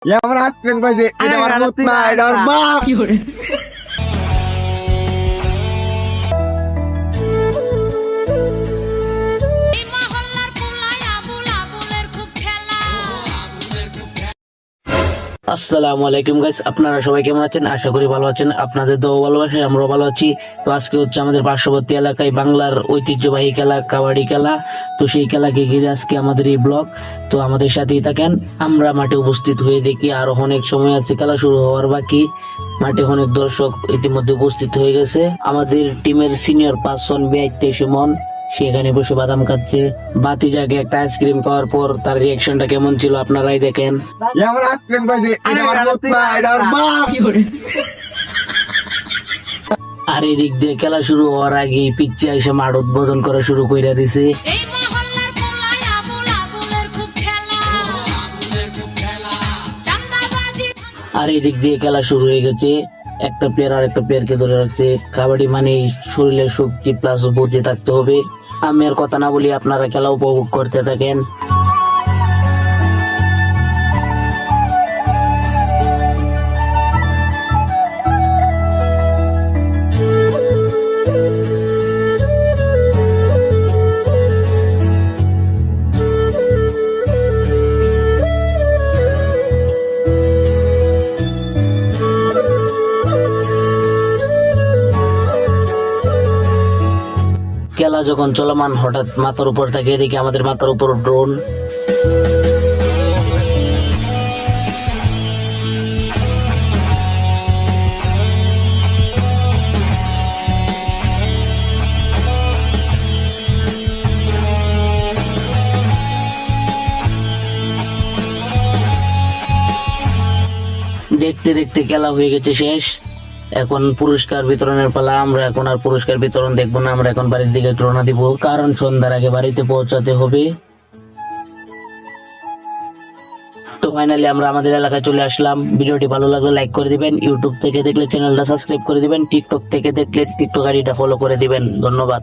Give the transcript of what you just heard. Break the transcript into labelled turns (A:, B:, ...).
A: আমার হাত পেন কইছে এটা আমার মুত না, এটা আমার বাপ।
B: আসসালামু আলাইকুম গাইস, আপনারা সবাই কেমন আছেন? আশা করি ভালো আছেন। আপনাদের দোয়া ভালোবাসায় আমরাও ভালো আছি। তো আজকে হচ্ছে আমাদের পার্শ্ববর্তী এলাকায় বাংলার ঐতিহ্যবাহী খেলা কাবাডি খেলা। তো সেই খেলাকে ঘিরে আজকে আমাদের এই ব্লগ। তো আমাদের সাথেই থাকেন। আমরা মাঠে উপস্থিত হয়ে দেখি আরো অনেক সময় আছে, খেলা শুরু হওয়ার বাকি। মাঠে অনেক দর্শক ইতিমধ্যে উপস্থিত হয়ে গেছে। আমাদের টিমের সিনিয়র পার্সন বিআইতে সুমন সেখানে বসে বাদাম খাচ্ছে। বাতিজাকে একটা আইসক্রিম খাওয়ার পর তার রিয়াকশনটা কেমন ছিল আপনারাই দেখেন।
A: আমার হাত পেন কইছে এটা আমার মুত না, এটা আমার বাপ।
B: আর এদিক দিয়ে খেলা শুরু হওয়ার আগে পিচ্ছে এসে মাঠ উদ্বোধন করা শুরু করে দিছে।
C: এই মহল্লার পোলায় আবুল আবুলের খুব খেলা চাঁদাবাজি
B: আর এদিক দিয়ে খেলা শুরু হয়ে গেছে। একটা প্লেয়ার আর একটা প্লেয়ারকে ধরে রাখছে। কাবাডি মানে শরীরের শক্তি প্লাস বুদ্ধি থাকতে হবে। আমি আর কথা না বলি, আপনারা খেলা উপভোগ করতে থাকেন। খেলা যখন চলমান হঠাৎ মাথার উপর থাকে, এদিকে আমাদের মাথার উপর ড্রোন। দেখতে দেখতে খেলা হয়ে গেছে শেষ। এখন পুরস্কার বিতরণের পালা। আমরা এখন আর পুরস্কার বিতরণ দেখবো না, আমরা এখন বাড়ির দিকে রওনা দিব, কারণ সন্ধ্যার আগে বাড়িতে পৌঁছাতে হবে। তো ফাইনালি আমরা আমাদের এলাকায় চলে আসলাম। ভিডিওটি ভালো লাগলে লাইক করে দিবেন, ইউটিউব থেকে দেখলে চ্যানেলটা সাবস্ক্রাইব করে দিবেন, টিকটক থেকে দেখলে টিকটক আইডিটা ফলো করে দিবেন। ধন্যবাদ।